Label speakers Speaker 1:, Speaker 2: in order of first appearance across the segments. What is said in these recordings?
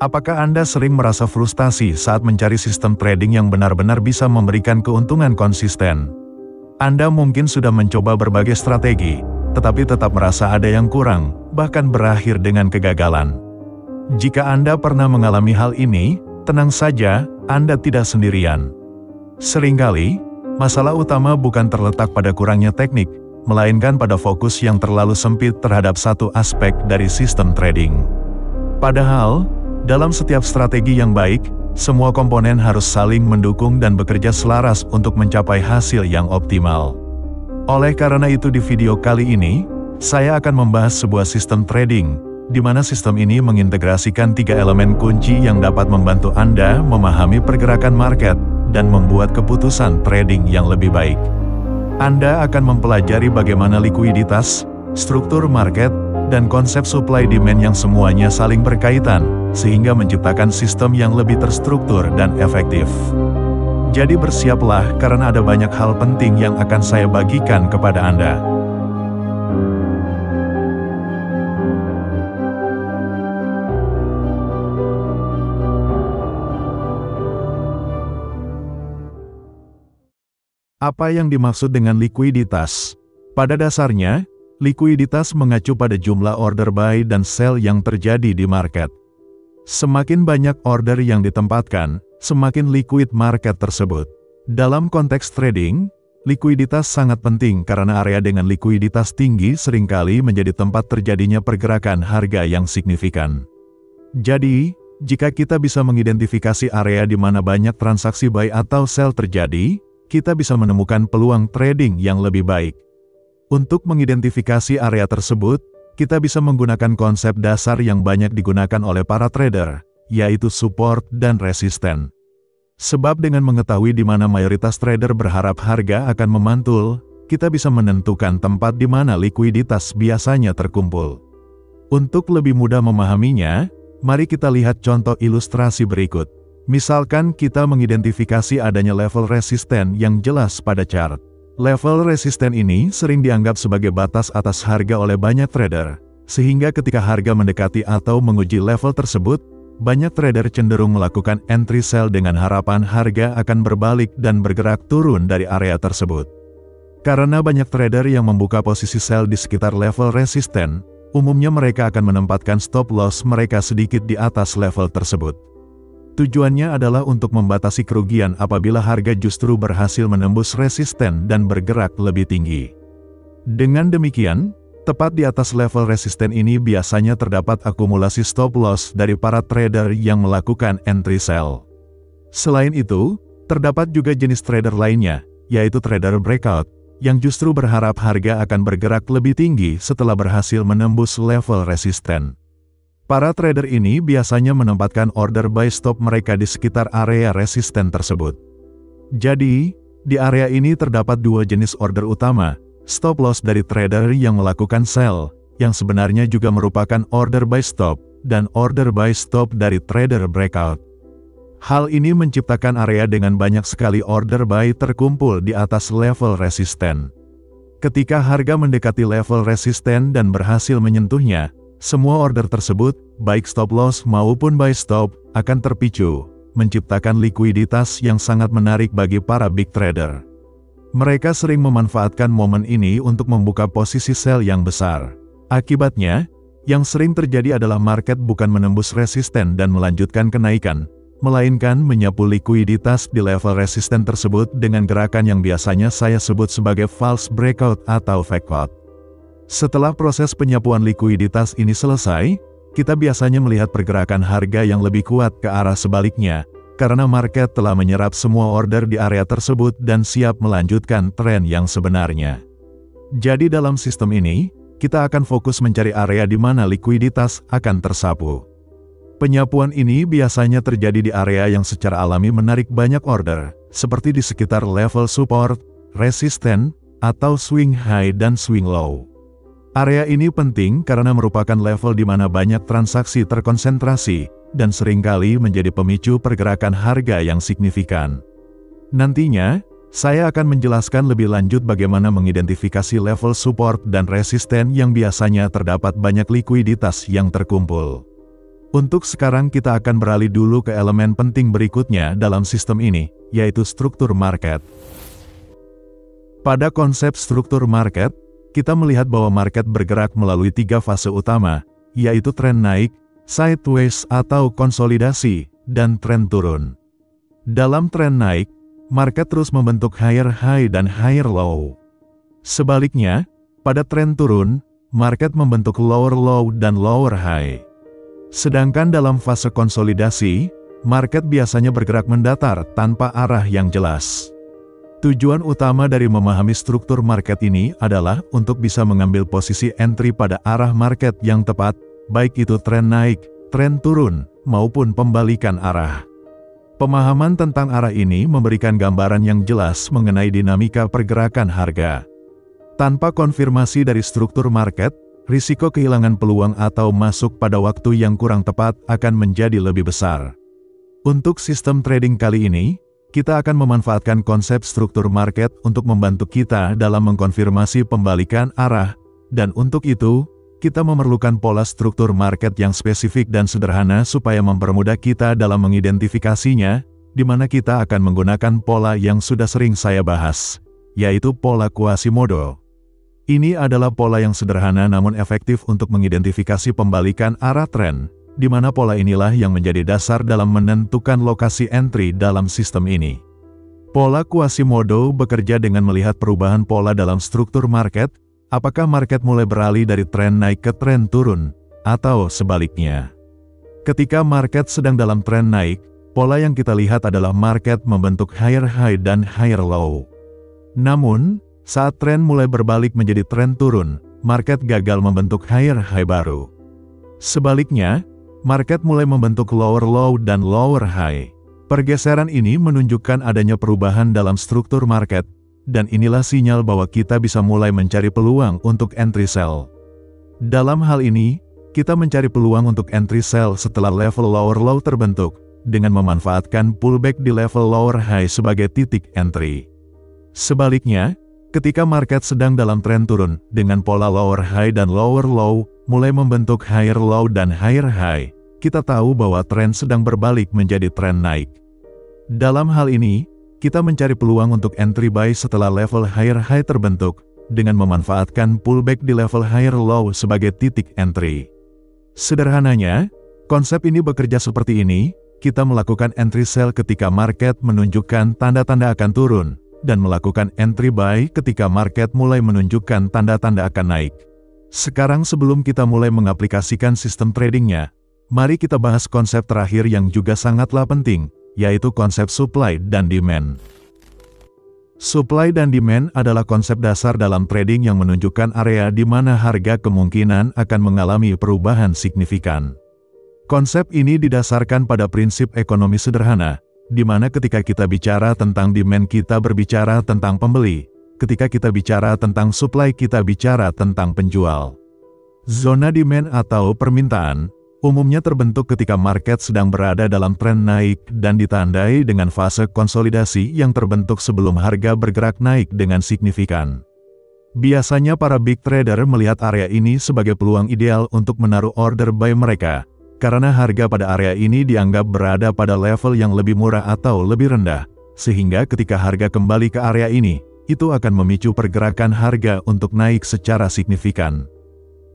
Speaker 1: Apakah Anda sering merasa frustasi saat mencari sistem trading yang benar-benar bisa memberikan keuntungan konsisten? Anda mungkin sudah mencoba berbagai strategi, tetapi tetap merasa ada yang kurang, bahkan berakhir dengan kegagalan. Jika Anda pernah mengalami hal ini, tenang saja, Anda tidak sendirian. Seringkali, masalah utama bukan terletak pada kurangnya teknik, melainkan pada fokus yang terlalu sempit terhadap satu aspek dari sistem trading. Padahal, dalam setiap strategi yang baik, semua komponen harus saling mendukung dan bekerja selaras untuk mencapai hasil yang optimal. Oleh karena itu di video kali ini, saya akan membahas sebuah sistem trading, di mana sistem ini mengintegrasikan 3 elemen kunci yang dapat membantu Anda memahami pergerakan market dan membuat keputusan trading yang lebih baik. Anda akan mempelajari bagaimana likuiditas, struktur market, dan konsep supply demand yang semuanya saling berkaitan, sehingga menciptakan sistem yang lebih terstruktur dan efektif. Jadi bersiaplah karena ada banyak hal penting yang akan saya bagikan kepada Anda. Apa yang dimaksud dengan likuiditas? Pada dasarnya, likuiditas mengacu pada jumlah order buy dan sell yang terjadi di market. Semakin banyak order yang ditempatkan, semakin liquid market tersebut. Dalam konteks trading, likuiditas sangat penting karena area dengan likuiditas tinggi seringkali menjadi tempat terjadinya pergerakan harga yang signifikan. Jadi, jika kita bisa mengidentifikasi area di mana banyak transaksi buy atau sell terjadi, kita bisa menemukan peluang trading yang lebih baik. Untuk mengidentifikasi area tersebut, kita bisa menggunakan konsep dasar yang banyak digunakan oleh para trader, yaitu support dan resisten. Sebab dengan mengetahui di mana mayoritas trader berharap harga akan memantul, kita bisa menentukan tempat di mana likuiditas biasanya terkumpul. Untuk lebih mudah memahaminya, mari kita lihat contoh ilustrasi berikut. Misalkan kita mengidentifikasi adanya level resisten yang jelas pada chart. Level resisten ini sering dianggap sebagai batas atas harga oleh banyak trader, sehingga ketika harga mendekati atau menguji level tersebut, banyak trader cenderung melakukan entry sell dengan harapan harga akan berbalik dan bergerak turun dari area tersebut. Karena banyak trader yang membuka posisi sell di sekitar level resisten, umumnya mereka akan menempatkan stop loss mereka sedikit di atas level tersebut. Tujuannya adalah untuk membatasi kerugian apabila harga justru berhasil menembus resisten dan bergerak lebih tinggi. Dengan demikian, tepat di atas level resisten ini biasanya terdapat akumulasi stop loss dari para trader yang melakukan entry sell. Selain itu, terdapat juga jenis trader lainnya, yaitu trader breakout, yang justru berharap harga akan bergerak lebih tinggi setelah berhasil menembus level resisten. Para trader ini biasanya menempatkan order buy stop mereka di sekitar area resisten tersebut. Jadi, di area ini terdapat 2 jenis order utama, stop loss dari trader yang melakukan sell, yang sebenarnya juga merupakan order buy stop, dan order buy stop dari trader breakout. Hal ini menciptakan area dengan banyak sekali order buy terkumpul di atas level resisten. Ketika harga mendekati level resisten dan berhasil menyentuhnya, semua order tersebut, baik stop loss maupun buy stop, akan terpicu, menciptakan likuiditas yang sangat menarik bagi para big trader. Mereka sering memanfaatkan momen ini untuk membuka posisi sell yang besar. Akibatnya, yang sering terjadi adalah market bukan menembus resisten dan melanjutkan kenaikan, melainkan menyapu likuiditas di level resisten tersebut dengan gerakan yang biasanya saya sebut sebagai false breakout atau fake out. Setelah proses penyapuan likuiditas ini selesai, kita biasanya melihat pergerakan harga yang lebih kuat ke arah sebaliknya, karena market telah menyerap semua order di area tersebut dan siap melanjutkan tren yang sebenarnya. Jadi dalam sistem ini, kita akan fokus mencari area di mana likuiditas akan tersapu. Penyapuan ini biasanya terjadi di area yang secara alami menarik banyak order, seperti di sekitar level support, resisten, atau swing high dan swing low. Area ini penting karena merupakan level di mana banyak transaksi terkonsentrasi, dan seringkali menjadi pemicu pergerakan harga yang signifikan. Nantinya, saya akan menjelaskan lebih lanjut bagaimana mengidentifikasi level support dan resisten yang biasanya terdapat banyak likuiditas yang terkumpul. Untuk sekarang kita akan beralih dulu ke elemen penting berikutnya dalam sistem ini, yaitu struktur market. Pada konsep struktur market, kita melihat bahwa market bergerak melalui 3 fase utama, yaitu tren naik, sideways atau konsolidasi, dan tren turun. Dalam tren naik, market terus membentuk higher high dan higher low. Sebaliknya, pada tren turun, market membentuk lower low dan lower high. Sedangkan dalam fase konsolidasi, market biasanya bergerak mendatar tanpa arah yang jelas. Tujuan utama dari memahami struktur market ini adalah untuk bisa mengambil posisi entry pada arah market yang tepat, baik itu tren naik, tren turun, maupun pembalikan arah. Pemahaman tentang arah ini memberikan gambaran yang jelas mengenai dinamika pergerakan harga. Tanpa konfirmasi dari struktur market, risiko kehilangan peluang atau masuk pada waktu yang kurang tepat akan menjadi lebih besar. Untuk sistem trading kali ini, kita akan memanfaatkan konsep struktur market untuk membantu kita dalam mengkonfirmasi pembalikan arah, dan untuk itu, kita memerlukan pola struktur market yang spesifik dan sederhana supaya mempermudah kita dalam mengidentifikasinya, di mana kita akan menggunakan pola yang sudah sering saya bahas, yaitu pola Quasimodo. Ini adalah pola yang sederhana namun efektif untuk mengidentifikasi pembalikan arah tren, di mana pola inilah yang menjadi dasar dalam menentukan lokasi entry dalam sistem ini. Pola Quasimodo bekerja dengan melihat perubahan pola dalam struktur market, apakah market mulai beralih dari tren naik ke tren turun, atau sebaliknya. Ketika market sedang dalam tren naik, pola yang kita lihat adalah market membentuk higher high dan higher low. Namun, saat tren mulai berbalik menjadi tren turun, market gagal membentuk higher high baru. Sebaliknya, market mulai membentuk lower low dan lower high. Pergeseran ini menunjukkan adanya perubahan dalam struktur market, dan inilah sinyal bahwa kita bisa mulai mencari peluang untuk entry sell. Dalam hal ini, kita mencari peluang untuk entry sell setelah level lower low terbentuk, dengan memanfaatkan pullback di level lower high sebagai titik entry. Sebaliknya, ketika market sedang dalam tren turun, dengan pola lower high dan lower low, mulai membentuk higher low dan higher high, kita tahu bahwa tren sedang berbalik menjadi tren naik. Dalam hal ini, kita mencari peluang untuk entry buy setelah level higher high terbentuk, dengan memanfaatkan pullback di level higher low sebagai titik entry. Sederhananya, konsep ini bekerja seperti ini, kita melakukan entry sell ketika market menunjukkan tanda-tanda akan turun, dan melakukan entry buy ketika market mulai menunjukkan tanda-tanda akan naik. Sekarang sebelum kita mulai mengaplikasikan sistem tradingnya, mari kita bahas konsep terakhir yang juga sangatlah penting, yaitu konsep supply dan demand. Supply dan demand adalah konsep dasar dalam trading yang menunjukkan area di mana harga kemungkinan akan mengalami perubahan signifikan. Konsep ini didasarkan pada prinsip ekonomi sederhana, di mana ketika kita bicara tentang demand kita berbicara tentang pembeli, ketika kita bicara tentang supply kita bicara tentang penjual. Zona demand atau permintaan, umumnya terbentuk ketika market sedang berada dalam tren naik dan ditandai dengan fase konsolidasi yang terbentuk sebelum harga bergerak naik dengan signifikan. Biasanya para big trader melihat area ini sebagai peluang ideal untuk menaruh order buy mereka, karena harga pada area ini dianggap berada pada level yang lebih murah atau lebih rendah, sehingga ketika harga kembali ke area ini, itu akan memicu pergerakan harga untuk naik secara signifikan.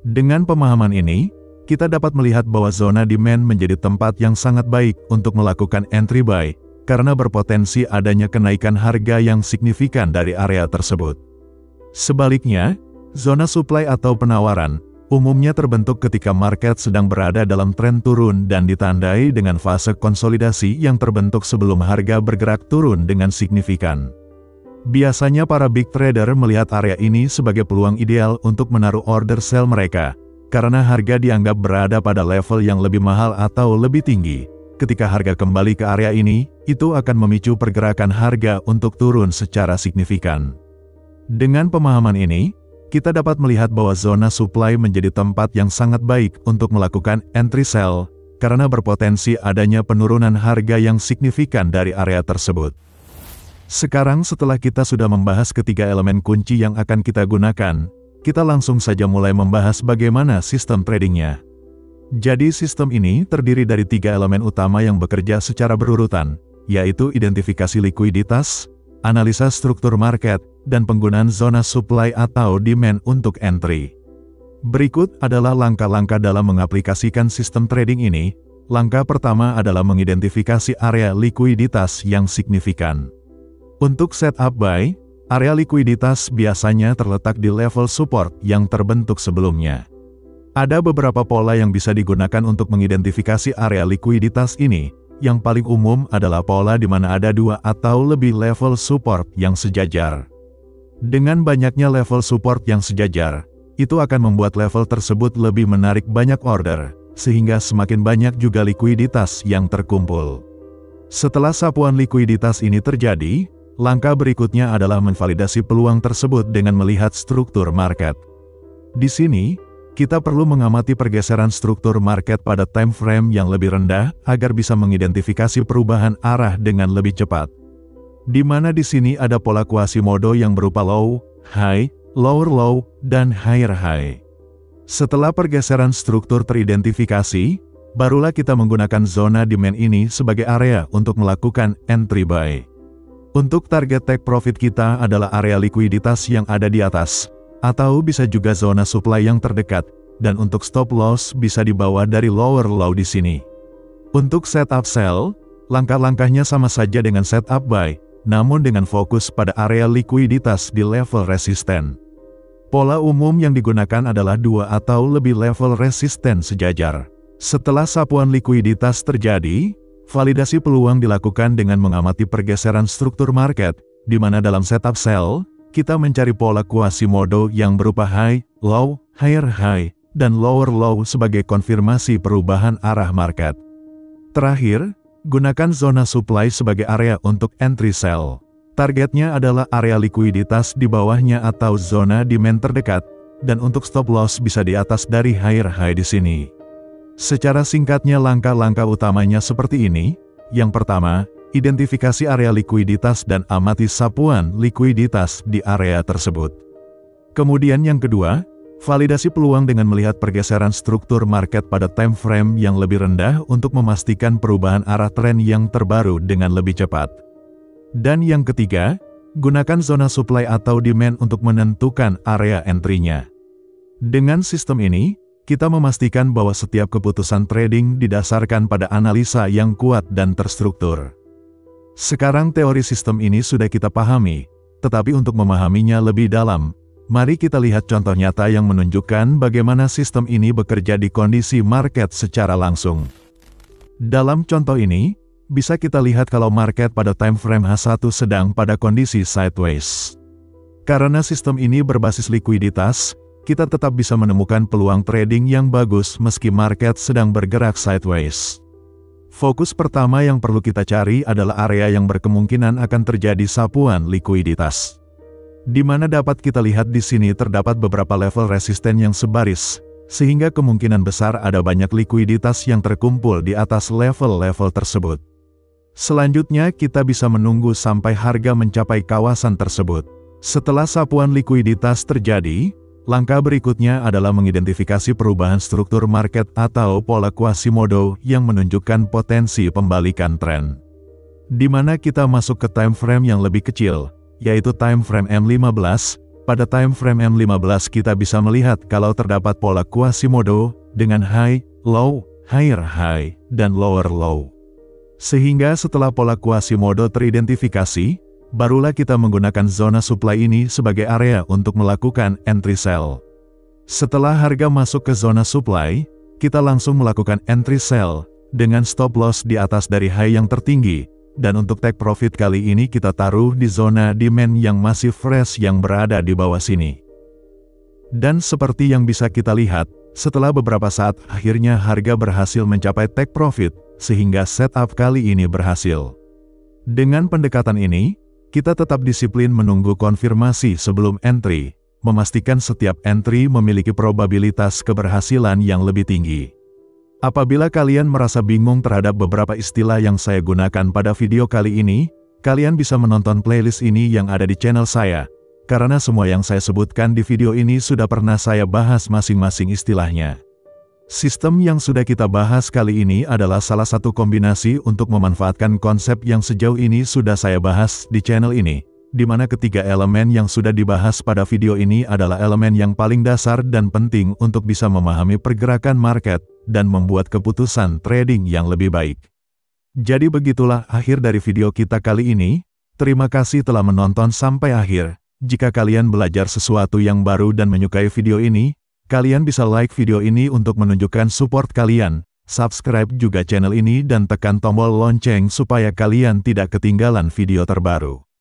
Speaker 1: Dengan pemahaman ini, kita dapat melihat bahwa zona demand menjadi tempat yang sangat baik untuk melakukan entry buy, karena berpotensi adanya kenaikan harga yang signifikan dari area tersebut. Sebaliknya, zona supply atau penawaran, umumnya terbentuk ketika market sedang berada dalam tren turun dan ditandai dengan fase konsolidasi yang terbentuk sebelum harga bergerak turun dengan signifikan. Biasanya para big trader melihat area ini sebagai peluang ideal untuk menaruh order sell mereka, karena harga dianggap berada pada level yang lebih mahal atau lebih tinggi. Ketika harga kembali ke area ini, itu akan memicu pergerakan harga untuk turun secara signifikan. Dengan pemahaman ini, kita dapat melihat bahwa zona supply menjadi tempat yang sangat baik untuk melakukan entry sell, karena berpotensi adanya penurunan harga yang signifikan dari area tersebut. Sekarang setelah kita sudah membahas ketiga elemen kunci yang akan kita gunakan, kita langsung saja mulai membahas bagaimana sistem tradingnya. Jadi sistem ini terdiri dari 3 elemen utama yang bekerja secara berurutan, yaitu identifikasi likuiditas, analisa struktur market, dan penggunaan zona supply atau demand untuk entry. Berikut adalah langkah-langkah dalam mengaplikasikan sistem trading ini. Langkah pertama adalah mengidentifikasi area likuiditas yang signifikan. Untuk setup buy, area likuiditas biasanya terletak di level support yang terbentuk sebelumnya. Ada beberapa pola yang bisa digunakan untuk mengidentifikasi area likuiditas ini. Yang paling umum adalah pola di mana ada 2 atau lebih level support yang sejajar. Dengan banyaknya level support yang sejajar, itu akan membuat level tersebut lebih menarik banyak order, sehingga semakin banyak juga likuiditas yang terkumpul. Setelah sapuan likuiditas ini terjadi, langkah berikutnya adalah memvalidasi peluang tersebut dengan melihat struktur market. Di sini, kita perlu mengamati pergeseran struktur market pada time frame yang lebih rendah agar bisa mengidentifikasi perubahan arah dengan lebih cepat. Di mana di sini ada pola Quasimodo yang berupa low, high, lower low, dan higher high. Setelah pergeseran struktur teridentifikasi, barulah kita menggunakan zona demand ini sebagai area untuk melakukan entry buy. Untuk target take profit kita adalah area likuiditas yang ada di atas, atau bisa juga zona supply yang terdekat, dan untuk stop loss bisa dibawa dari lower low di sini. Untuk setup sell, langkah-langkahnya sama saja dengan setup buy, namun dengan fokus pada area likuiditas di level resisten. Pola umum yang digunakan adalah 2 atau lebih level resisten sejajar. Setelah sapuan likuiditas terjadi, validasi peluang dilakukan dengan mengamati pergeseran struktur market, di mana dalam setup sell, kita mencari pola Quasimodo yang berupa high, low, higher high, dan lower low sebagai konfirmasi perubahan arah market. Terakhir, gunakan zona supply sebagai area untuk entry sell. Targetnya adalah area likuiditas di bawahnya atau zona demand terdekat, dan untuk stop loss bisa di atas dari higher high di sini. Secara singkatnya langkah-langkah utamanya seperti ini. Yang pertama, identifikasi area likuiditas dan amati sapuan likuiditas di area tersebut. Kemudian yang kedua, validasi peluang dengan melihat pergeseran struktur market pada time frame yang lebih rendah untuk memastikan perubahan arah tren yang terbaru dengan lebih cepat. Dan yang ketiga, gunakan zona supply atau demand untuk menentukan area entry-nya. Dengan sistem ini, kita memastikan bahwa setiap keputusan trading didasarkan pada analisa yang kuat dan terstruktur. Sekarang teori sistem ini sudah kita pahami, tetapi untuk memahaminya lebih dalam, mari kita lihat contoh nyata yang menunjukkan bagaimana sistem ini bekerja di kondisi market secara langsung. Dalam contoh ini, bisa kita lihat kalau market pada time frame H1 sedang pada kondisi sideways. Karena sistem ini berbasis likuiditas, kita tetap bisa menemukan peluang trading yang bagus meski market sedang bergerak sideways. Fokus pertama yang perlu kita cari adalah area yang berkemungkinan akan terjadi sapuan likuiditas. Di mana dapat kita lihat di sini terdapat beberapa level resisten yang sebaris, sehingga kemungkinan besar ada banyak likuiditas yang terkumpul di atas level-level tersebut. Selanjutnya kita bisa menunggu sampai harga mencapai kawasan tersebut. Setelah sapuan likuiditas terjadi, langkah berikutnya adalah mengidentifikasi perubahan struktur market atau pola Quasimodo yang menunjukkan potensi pembalikan tren. Di mana kita masuk ke time frame yang lebih kecil, yaitu time frame M15. Pada time frame M15 kita bisa melihat kalau terdapat pola Quasimodo dengan high, low, higher high, dan lower low. Sehingga setelah pola Quasimodo teridentifikasi, barulah kita menggunakan zona supply ini sebagai area untuk melakukan entry sell. Setelah harga masuk ke zona supply, kita langsung melakukan entry sell dengan stop loss di atas dari high yang tertinggi, dan untuk take profit kali ini kita taruh di zona demand yang masih fresh yang berada di bawah sini. Dan seperti yang bisa kita lihat, setelah beberapa saat akhirnya harga berhasil mencapai take profit, sehingga setup kali ini berhasil. Dengan pendekatan ini, kita tetap disiplin menunggu konfirmasi sebelum entry, memastikan setiap entry memiliki probabilitas keberhasilan yang lebih tinggi. Apabila kalian merasa bingung terhadap beberapa istilah yang saya gunakan pada video kali ini, kalian bisa menonton playlist ini yang ada di channel saya, karena semua yang saya sebutkan di video ini sudah pernah saya bahas masing-masing istilahnya. Sistem yang sudah kita bahas kali ini adalah salah satu kombinasi untuk memanfaatkan konsep yang sejauh ini sudah saya bahas di channel ini, di mana ketiga elemen yang sudah dibahas pada video ini adalah elemen yang paling dasar dan penting untuk bisa memahami pergerakan market dan membuat keputusan trading yang lebih baik. Jadi begitulah akhir dari video kita kali ini. Terima kasih telah menonton sampai akhir. Jika kalian belajar sesuatu yang baru dan menyukai video ini, kalian bisa like video ini untuk menunjukkan support kalian, subscribe juga channel ini dan tekan tombol lonceng supaya kalian tidak ketinggalan video terbaru.